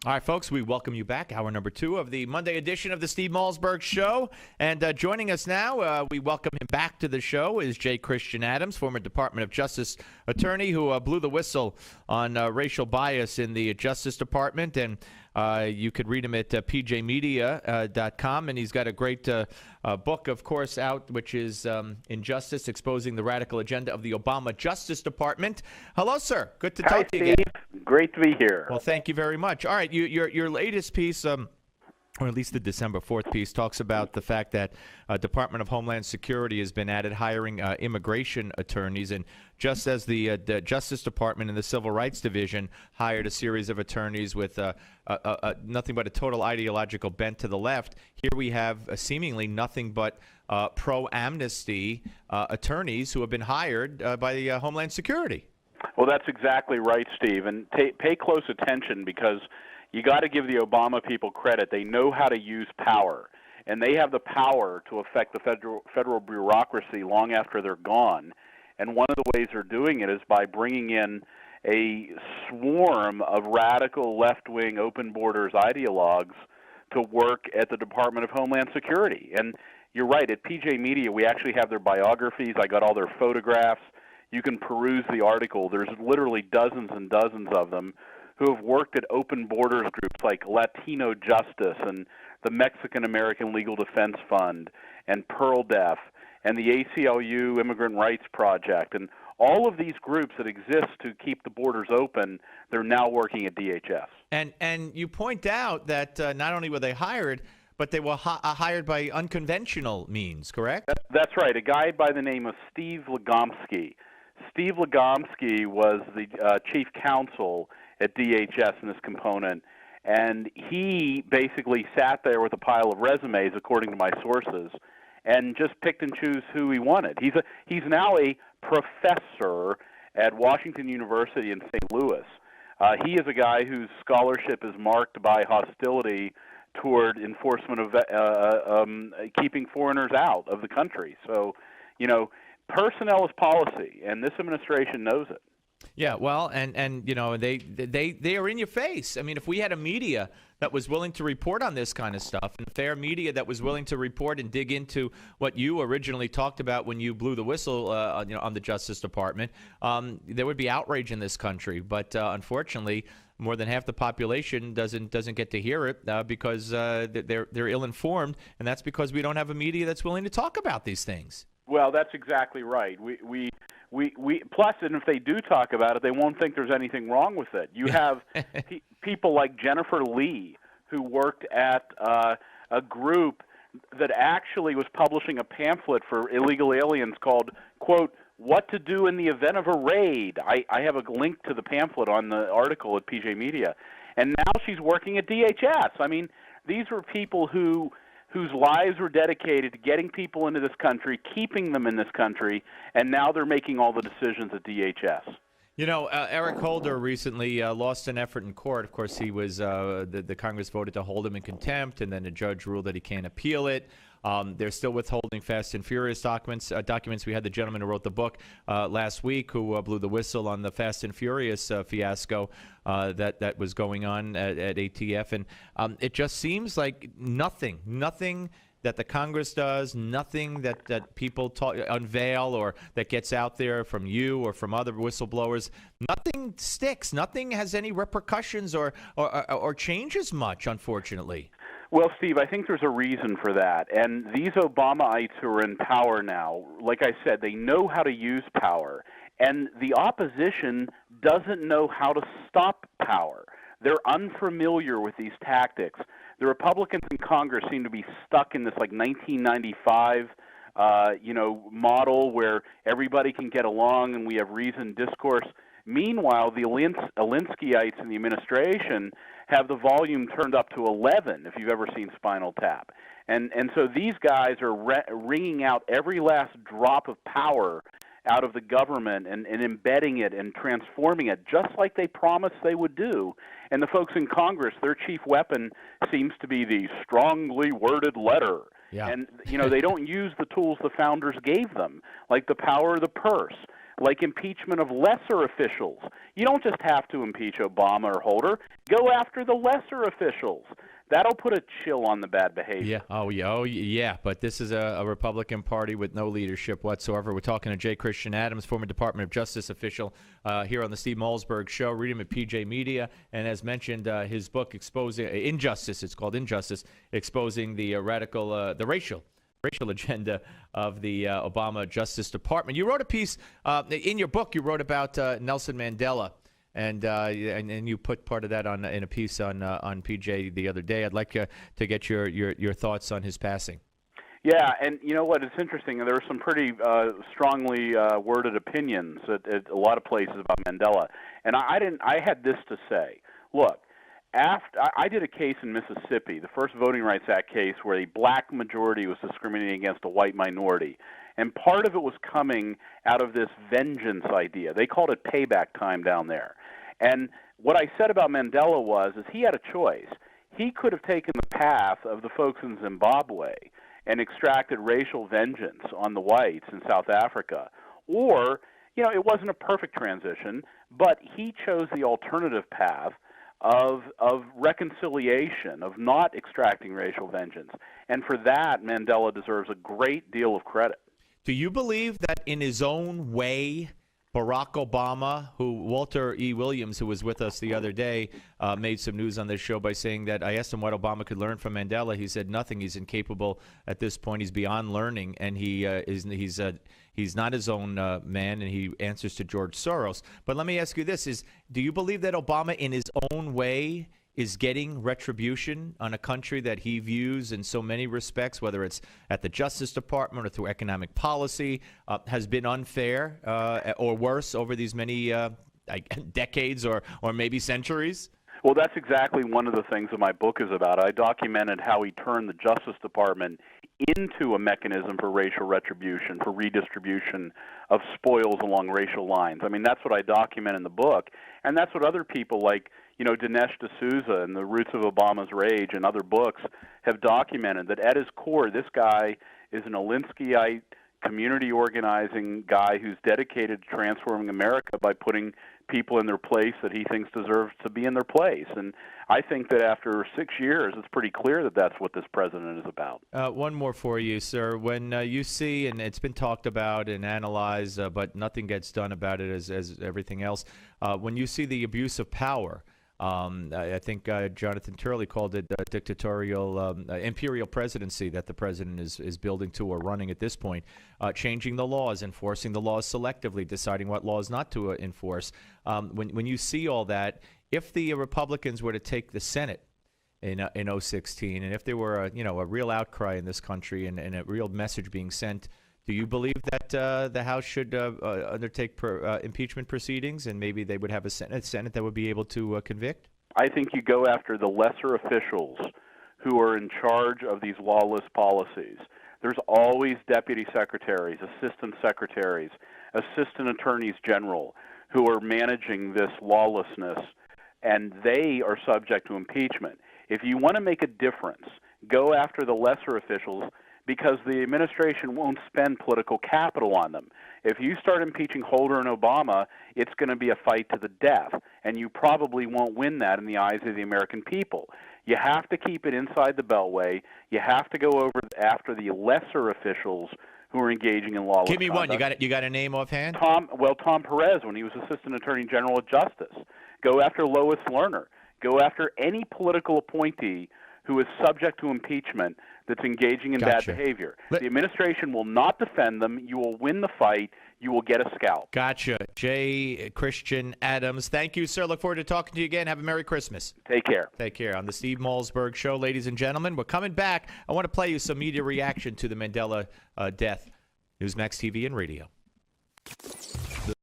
All right, folks, we welcome you back. Hour number 2 of the Monday edition of the Steve Malzberg Show. And joining us now, we welcome him back to the show, is J. Christian Adams, former Department of Justice attorney who blew the whistle on racial bias in the Justice Department. And you could read him at pjmedia.com. And he's got a great book, of course, out, which is Injustice, Exposing the Radical Agenda of the Obama Justice Department. Hello, sir. Good to talk to you again. Great to be here. Well, thank you very much. All right, your latest piece, or at least the December 4th piece, talks about the fact that Department of Homeland Security has been at it hiring immigration attorneys. And just as the Justice Department and the Civil Rights Division hired a series of attorneys with nothing but a total ideological bent to the left, here we have seemingly nothing but pro-amnesty attorneys who have been hired by Homeland Security. Well, that's exactly right, Steve. And pay close attention, because you got to give the Obama people credit. They know how to use power, and they have the power to affect the federal bureaucracy long after they're gone. And one of the ways they're doing it is by bringing in a swarm of radical left-wing open borders ideologues to work at the Department of Homeland Security. And you're right, at PJ Media, we actually have their biographies. I got all their photographs. You can peruse the article. There's literally dozens and dozens of them who have worked at open borders groups like Latino Justice and the Mexican American Legal Defense Fund and Pearl Deaf and the ACLU Immigrant Rights Project. And all of these groups that exist to keep the borders open, they're now working at DHS. And you point out that not only were they hired, but they were hired by unconventional means, correct? That's right. A guy by the name of Steve Legomsky. Steve Legomsky was the chief counsel at DHS in this component, and he basically sat there with a pile of resumes, according to my sources, and just picked and chose who he wanted. He's now a professor at Washington University in St. Louis. He is a guy whose scholarship is marked by hostility toward enforcement of keeping foreigners out of the country. So, personnel is policy, and this administration knows it. Yeah, well, and they are in your face. I mean, if we had a media that was willing to report on this kind of stuff, and fair media that was willing to report and dig into what you originally talked about when you blew the whistle, on the Justice Department, there would be outrage in this country. But unfortunately, more than half the population doesn't get to hear it because they're ill-informed, and that's because we don't have a media that's willing to talk about these things. Well, that's exactly right. We plus, and if they do talk about it, they won't think there's anything wrong with it. You have people like Jennifer Lee, who worked at a group that actually was publishing a pamphlet for illegal aliens called, quote, "What to Do in the Event of a Raid." I have a link to the pamphlet on the article at PJ Media. And now she's working at DHS. I mean, these were people whose lives were dedicated to getting people into this country, keeping them in this country, and now they're making all the decisions at DHS. Eric Holder recently lost an effort in court. Of course, he was the Congress voted to hold him in contempt, and then the judge ruled that he can't appeal it. They're still withholding Fast and Furious documents. We had the gentleman who wrote the book last week who blew the whistle on the Fast and Furious fiasco that was going on at ATF. And it just seems like nothing that the Congress does, nothing that people unveil or that gets out there from you or from other whistleblowers, nothing sticks. Nothing has any repercussions or changes much, unfortunately. Well, Steve, I think there's a reason for that. And these Obamaites who are in power now, like I said, they know how to use power. And the opposition doesn't know how to stop power. They're unfamiliar with these tactics. The Republicans in Congress seem to be stuck in this 1995 model where everybody can get along and we have reasoned discourse. Meanwhile, the Alinskyeites in the administration have the volume turned up to 11, if you've ever seen Spinal Tap. And so these guys are wringing out every last drop of power out of the government and embedding it and transforming it just like they promised they would do. And the folks in Congress, their chief weapon seems to be the strongly worded letter. Yeah. And, they don't use the tools the founders gave them, like the power of the purse, like impeachment of lesser officials. You don't just have to impeach Obama or Holder. Go after the lesser officials. That'll put a chill on the bad behavior. Yeah. But this is a Republican Party with no leadership whatsoever. We're talking to J. Christian Adams, former Department of Justice official, here on the Steve Malzberg Show. Read him at PJ Media. And as mentioned, his book, Exposing Injustice, it's called Injustice, Exposing the the racial agenda of the Obama Justice Department. You wrote a piece in your book. You wrote about Nelson Mandela. And you put part of that in a piece on PJ the other day. I'd like to get your thoughts on his passing. Yeah, and you know what? It's interesting. There were some pretty strongly worded opinions at a lot of places about Mandela, and I had this to say. Look, I did a case in Mississippi, the first Voting Rights Act case, where a black majority was discriminating against a white minority. And part of it was coming out of this vengeance idea. They called it payback time down there. And what I said about Mandela is he had a choice. He could have taken the path of the folks in Zimbabwe and extracted racial vengeance on the whites in South Africa. Or, it wasn't a perfect transition, but he chose the alternative path of reconciliation, of not extracting racial vengeance. And for that, Mandela deserves a great deal of credit. Do you believe that in his own way, Barack Obama, Walter E. Williams, who was with us the other day, made some news on this show by saying that I asked him what Obama could learn from Mandela. He said nothing. He's incapable at this point. He's beyond learning, and he's not his own man, and he answers to George Soros. But let me ask you this: do you believe that Obama, in his own way, is getting retribution on a country that he views in so many respects, whether it's at the Justice Department or through economic policy, has been unfair or worse over these many decades or maybe centuries? Well, that's exactly one of the things that my book is about. I documented how he turned the Justice Department into a mechanism for racial retribution, for redistribution of spoils along racial lines. I mean, that's what I document in the book, and that's what other people like Dinesh D'Souza and The Roots of Obama's Rage and other books have documented, that at his core, this guy is an Alinskyite community organizing guy who's dedicated to transforming America by putting people in their place that he thinks deserves to be in their place. And I think that after 6 years, it's pretty clear that that's what this president is about. One more for you, sir. When you see, and it's been talked about and analyzed, but nothing gets done about it as everything else, when you see the abuse of power, I think Jonathan Turley called it dictatorial, imperial presidency that the president is building to or running at this point, changing the laws, enforcing the laws selectively, deciding what laws not to enforce. When you see all that, if the Republicans were to take the Senate in 2016, and if there were a real outcry in this country and a real message being sent, do you believe that the House should undertake impeachment proceedings, and maybe they would have a Senate that would be able to convict? I think you go after the lesser officials who are in charge of these lawless policies. There's always deputy secretaries, assistant secretaries, assistant attorneys general who are managing this lawlessness, and they are subject to impeachment. If you want to make a difference, go after the lesser officials, because the administration won't spend political capital on them. If you start impeaching Holder and Obama, it's going to be a fight to the death, and you probably won't win that in the eyes of the American people. You have to keep it inside the Beltway. You have to go over after the lesser officials who are engaging in lawless Give me conduct. one. You got a name offhand? Tom Perez, when he was Assistant Attorney General of Justice. Go after Lois Lerner. Go after any political appointee who is subject to impeachment that's engaging in bad behavior. The administration will not defend them. You will win the fight. You will get a scalp. Gotcha. J. Christian Adams, thank you, sir. Look forward to talking to you again. Have a Merry Christmas. Take care. Take care. On the Steve Malzberg Show, ladies and gentlemen, we're coming back. I want to play you some media reaction to the Mandela death. Newsmax TV and radio.